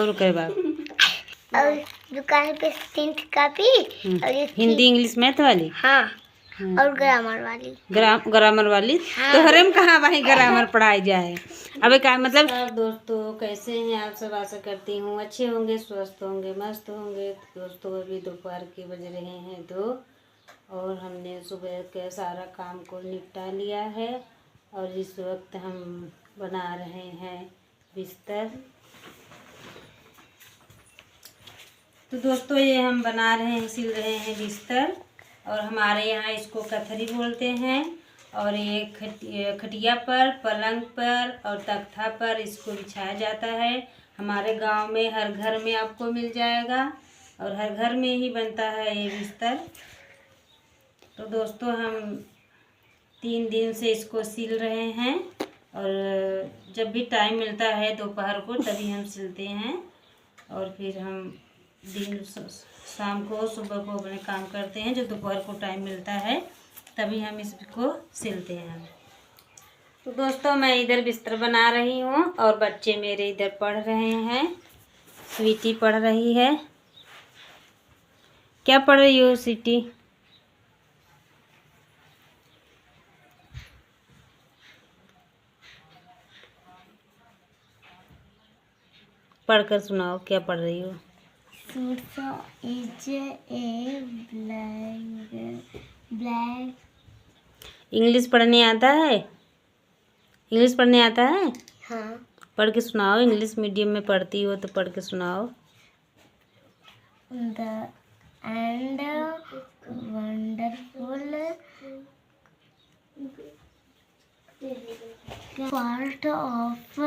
और कई बार। और दुकान पे 10th कॉपी और ये हिंदी इंग्लिश मैथ वाली। हाँ और ग्रामर वाली। ग्रामर वाली। हाँ। तो हरे में कहाँ भाई ग्रामर पढ़ाई जाए। अबे क्या मतलब। दोस्तों कैसे हैं आप सब, आशा करती हूँ अच्छे होंगे, स्वस्थ होंगे, मस्त होंगे। दोस्तों अभी दोपहर के बज रहे हैं 2 और हमने सुबह के सारा काम को निपटा लिया है और इस वक्त हम बना रहे हैं बिस्तर। तो दोस्तों ये हम बना रहे हैं, सिल रहे हैं बिस्तर और हमारे यहाँ इसको कथरी बोलते हैं। और ये खटिया पर, पलंग पर और तख्ता पर इसको बिछाया जाता है। हमारे गांव में हर घर में आपको मिल जाएगा और हर घर में ही बनता है ये बिस्तर। तो दोस्तों हम 3 दिन से इसको सिल रहे हैं और जब भी टाइम मिलता है दोपहर को तभी हम सिलते हैं और फिर हम दिन शाम को सुबह को अपने काम करते हैं। जब दोपहर को टाइम मिलता है तभी हम इसको सिलते हैं। तो दोस्तों मैं इधर बिस्तर बना रही हूँ और बच्चे मेरे इधर पढ़ रहे हैं। स्वीटी पढ़ रही है। क्या पढ़ रही हो स्वीटी? पढ़कर सुनाओ क्या पढ़ रही हो? Is a black. इंग्लिश पढ़ने आता है? इंग्लिश पढ़ने आता है? हाँ। पढ़ के सुनाओ। इंग्लिश मीडियम में पढ़ती हो तो पढ़ के सुनाओ। The and wonderful part of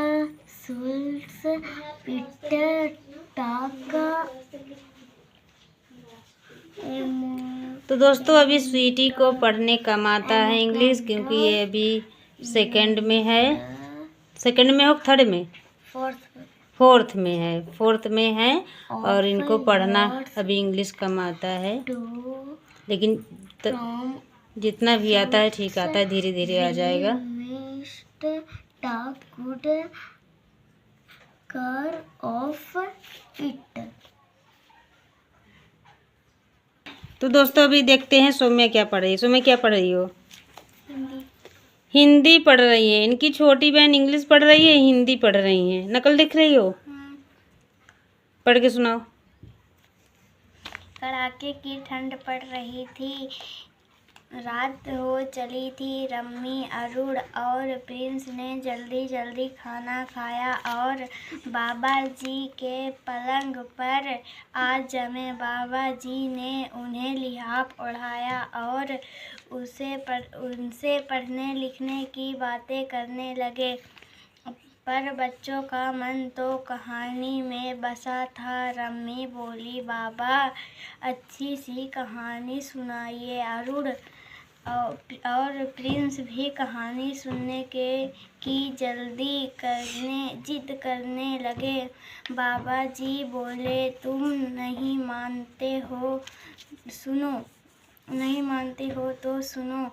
souls Peter टाका। तो दोस्तों अभी स्वीटी को पढ़ने कम आता है इंग्लिश, क्योंकि ये अभी सेकंड में है। सेकंड में हो, थर्ड में? फोर्थ में है। फोर्थ में है और इनको पढ़ना अभी इंग्लिश कम आता है, लेकिन जितना भी आता है ठीक आता है, धीरे धीरे आ जाएगा। तो दोस्तों अभी देखते हैं सौम्या क्या पढ़ रही है। सौम्या क्या पढ़ रही हो? हिंदी पढ़ रही है। इनकी छोटी बहन इंग्लिश पढ़ रही है, हिंदी पढ़ रही है। नकल दिख रही हो? पढ़ के सुनाओ। कड़ाके की ठंड पड़ रही थी। रात हो चली थी। रम्मी, अरुण और प्रिंस ने जल्दी जल्दी खाना खाया और बाबा जी के पलंग पर आज जमे। बाबा जी ने उन्हें लिहाफ ओढ़ाया और उनसे पढ़ने लिखने की बातें करने लगे। पर बच्चों का मन तो कहानी में बसा था। रम्मी बोली, बाबा अच्छी सी कहानी सुनाइए। अरुण और प्रिंस भी कहानी सुनने की जिद करने लगे। बाबा जी बोले, तुम नहीं मानते हो तो सुनो।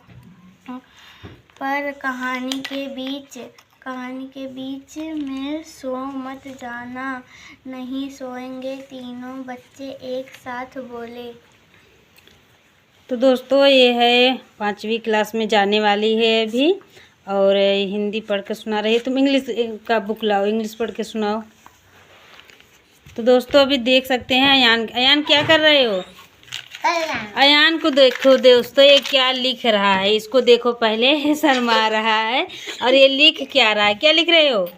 पर कहानी के बीच में सो मत जाना। नहीं सोएंगे। तीनों बच्चे एक साथ बोले। तो दोस्तों ये है 5वीं क्लास में जाने वाली है अभी और हिंदी पढ़ के सुना रही है। तुम इंग्लिश का बुक लाओ, इंग्लिश पढ़ के सुनाओ। तो दोस्तों अभी देख सकते हैं अयान क्या कर रहे हो? अयान को देखो दोस्तों, ये क्या लिख रहा है, इसको देखो पहले। शर्मा रहा है और ये लिख क्या रहा है, क्या लिख रहे हो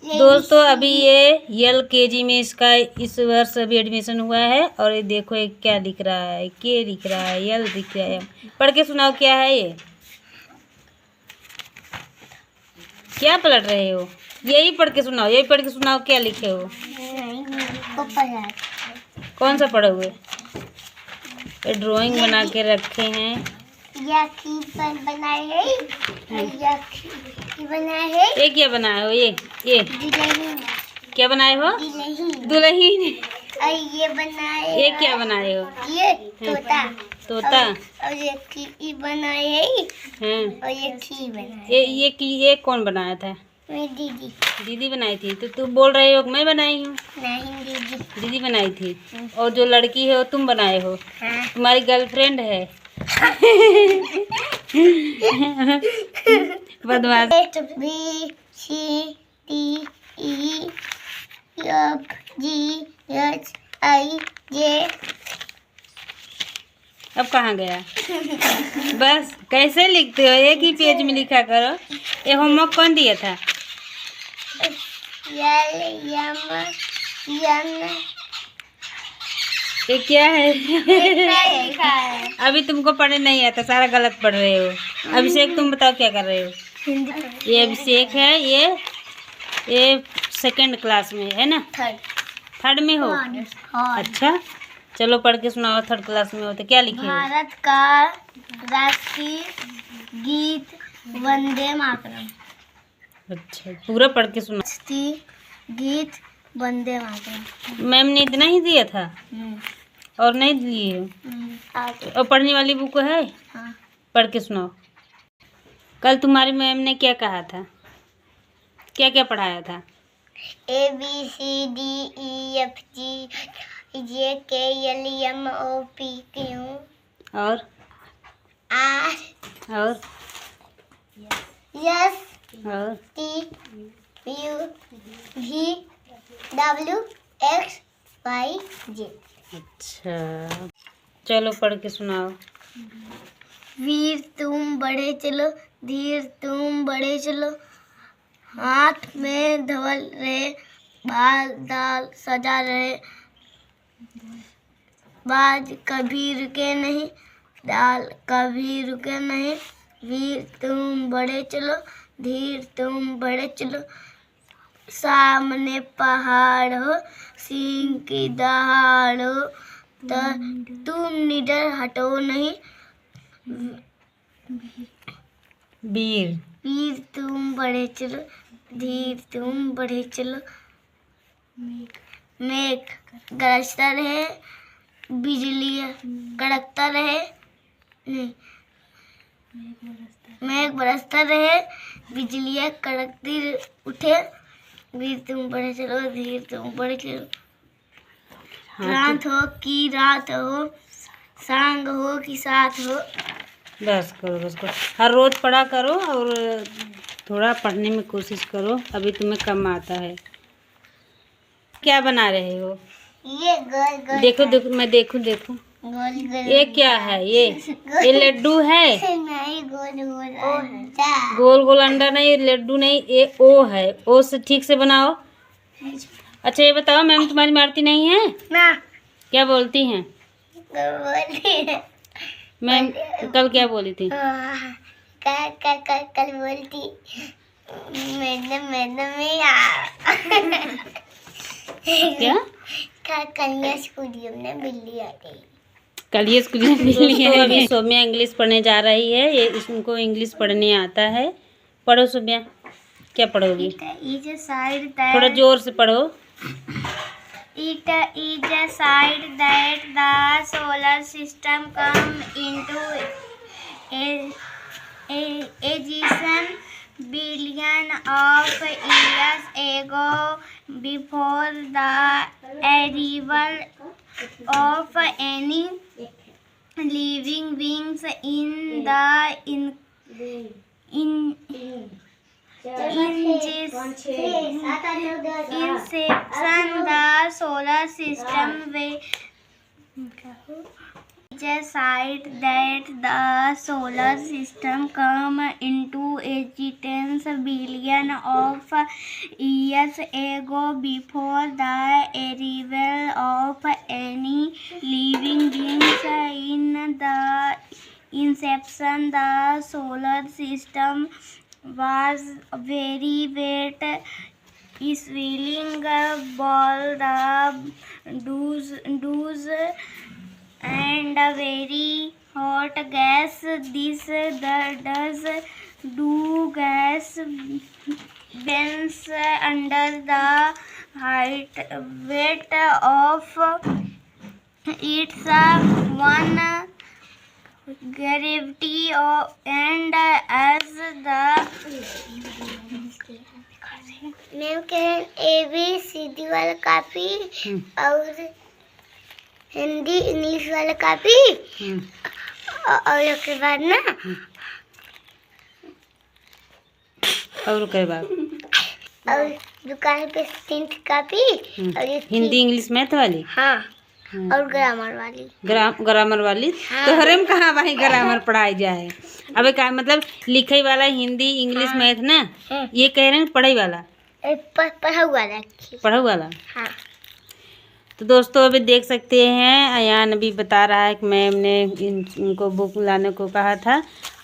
दोस्तों? अभी ये LKG में इसका इस वर्ष अभी एडमिशन हुआ है और ये देखो ये क्या लिख रहा है, के लिख रहा है, यल लिख रहा है। पढ़ के सुनाओ क्या है ये, क्या पलट रहे हो? यही पढ़ के सुनाओ, यही पढ़ के सुनाओ क्या लिखे हो। कौन सा पढ़े हुए? ये ड्राइंग बना के रखे हैं। बनाए है। ये क्या बनाए हो? ये क्या बनाए हो? दुल्हन। ये बनाए। ये क्या बनाए हो? ये तोता। और ये बनाए है। हाँ। और ये खी बनाए। ये कौन बनाया था? मेरी दीदी। दीदी बनाई थी, तो तू बोल रही हो कि मैं बनाई हूँ? नहीं, दीदी। दीदी बनाई थी। और जो लड़की है वो तुम बनाए हो? हाँ। तुम्हारी गर्लफ्रेंड है? बदमाश। ABCDEFGHIJ। अब कहाँ गया? बस कैसे लिखते हो? एक ही पेज में लिखा करो। ये होमवर्क कौन दिया था? ये क्या है? अभी तुमको पढ़ने नहीं आता, सारा गलत पढ़ रहे हो। अभिषेक तुम बताओ क्या कर रहे हो? ये अभिषेक है, ये सेकंड क्लास में है ना? थर्ड में हो? अच्छा, चलो पढ़ के सुनाओ। थर्ड क्लास में हो तो क्या लिखे? भारत का राष्ट्रीय गीत वंदे मातरम। अच्छा, पूरा पढ़ के सुनाओ। राष्ट्रीय गीत वंदे मातरम। मैम ने इतना ही दिया था और नहीं लिए हो? आगे। और पढ़ने वाली बुक है? हाँ। पढ़ के सुनाओ। कल तुम्हारी मैम ने क्या कहा था? क्या क्या पढ़ाया था? ABCDEFGHIJKLMNOP और R S और T U V W X Y Z। अच्छा, चलो पढ़ के सुनाओ। वीर तुम बढ़े चलो, धीर तुम बढ़े चलो, हाथ में धवल रहे, बाल दाल सजा रहे, बाज कभी रुके नहीं, दाल कभी रुके नहीं। वीर तुम बढ़े चलो, धीर तुम बढ़े चलो, सामने पहाड़ हो, सिंह की दहाड़ हो, तुम निडर हटो नहीं। वीर वीर तुम बढ़े चलो, धीर तुम बढ़े चलो, मेघ गरजता रहे, बिजली कड़कता रहे, नहीं, मेघ बरसता रहे, बिजलियाँ कड़कती उठे। वीर तुम बढ़े चलो, धीर तुम बढ़े चलो, रात हो कि रात हो, सांग हो कि साथ हो। बस करो, बस करो। हर रोज पढ़ा करो और थोड़ा पढ़ने में कोशिश करो, अभी तुम्हें कम आता है। क्या बना रहे हो? ये गोल गोल देखो देखो, मैं देखूं देखूं। गोल गोल। ये क्या है? ये लड्डू है? नहीं, गोल गोल अंडा। गोल गोल अंडा नहीं, लड्डू नहीं, ये ओ है। ओ से ठीक से बनाओ। अच्छा ये बताओ, मैम तुम्हारी मारती नहीं है? ना, क्या बोलती हैं? बोलती है। मैम कल क्या बोली थी? कल बोलती मैडम क्या? कल स्कूल में बिल्ली आ गई। कल ये स्कूल में बिल्ली है। अभी सौम्या इंग्लिश पढ़ने जा रही है, ये इसको इंग्लिश पढ़ने आता है। पढ़ो सौम्या, क्या पढ़ोगी? थोड़ा जोर से पढ़ो। It is a side that the solar system come into existence billion of years ago before the arrival of any living beings in the inception the solar system side that the solar system come into existence billion of years ago before the arrival of any living beings in the inception the solar system was very wet, swirling ball the dews and a very hot gas. This does do gas burns under the weight of its one gravity and as the name के ABCD वाला copy और Hindi English वाला copy और उसके बाद ना और दुकान पे 3 कॉपी और हिंदी इंग्लिश मैथ वाली। हाँ और ग्रामर वाली। ग्रामर वाली। हाँ। तो हरे में कहाँ भाई ग्रामर पढ़ाई जाए। अबे का मतलब लिखाई वाला हिंदी इंग्लिश हाँ। मैथ ना। ये कह रहे हैं पढ़ाई वाला। पढ़ाई वाला। पढ़ाई वाला। हाँ। तो दोस्तों अभी देख सकते हैं अयान अभी बता रहा है कि मैम ने इनको बुक लाने को कहा था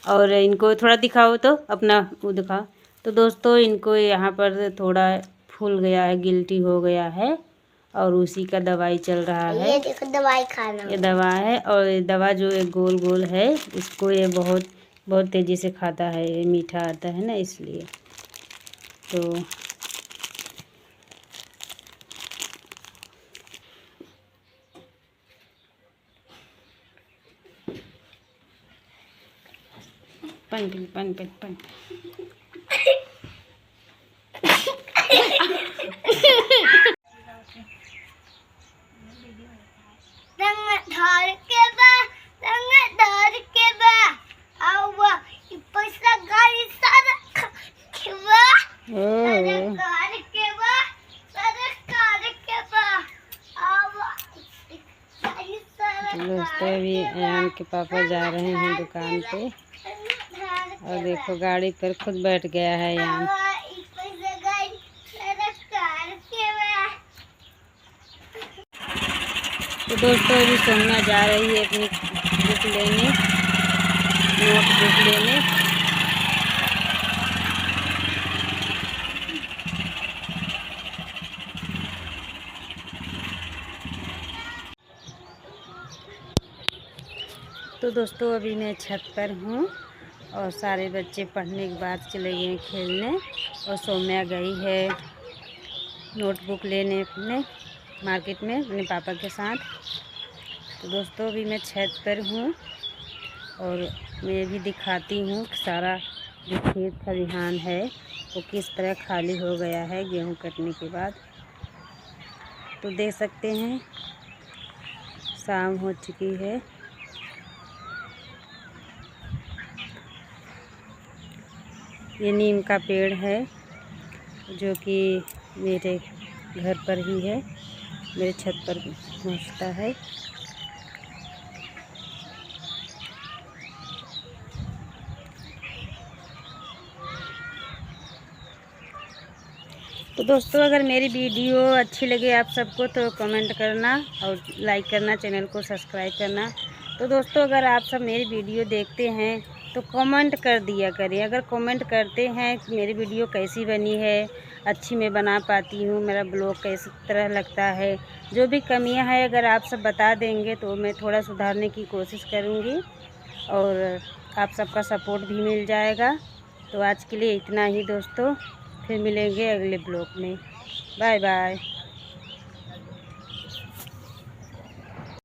और इनको थोड़ा दिखाओ तो अपना वो दिखाओ। तो दोस्तों इनको यहाँ पर थोड़ा फूल गया है, गिल्टी हो गया है और उसी का दवाई चल रहा है। ये देखो दवाई खाना। ये दवा है और ये दवा जो एक गोल गोल है इसको ये बहुत तेज़ी से खाता है, ये मीठा आता है ना इसलिए। तो पन दोस्तों अभी अयान के पापा जा रहे हैं दुकान पे और देखो गाड़ी पर खुद बैठ गया है अयान। तो दोस्तों अभी सोनिया जा रही है अपनी बुक लेने, नोटबुक लेने। तो दोस्तों अभी मैं छत पर हूँ और सारे बच्चे पढ़ने के बाद चले गए खेलने और सौम्या गई है नोटबुक लेने अपने मार्केट में अपने पापा के साथ। तो दोस्तों अभी मैं छत पर हूँ और मैं भी दिखाती हूँ सारा जो खेत खलिहान है वो किस तरह खाली हो गया है गेहूँ कटने के बाद। तो देख सकते हैं शाम हो चुकी है। ये नीम का पेड़ है जो कि मेरे घर पर ही है, मेरे छत पर पहुँचता है। तो दोस्तों अगर मेरी वीडियो अच्छी लगे आप सबको तो कमेंट करना और लाइक करना, चैनल को सब्सक्राइब करना। तो दोस्तों अगर आप सब मेरी वीडियो देखते हैं तो कमेंट कर दिया करें। अगर कमेंट करते हैं कि मेरी वीडियो कैसी बनी है, अच्छी मैं बना पाती हूँ, मेरा ब्लॉग कैसी तरह लगता है, जो भी कमियां हैं अगर आप सब बता देंगे तो मैं थोड़ा सुधारने की कोशिश करूँगी और आप सबका सपोर्ट भी मिल जाएगा। तो आज के लिए इतना ही दोस्तों, फिर मिलेंगे अगले ब्लॉग में। Bye bye.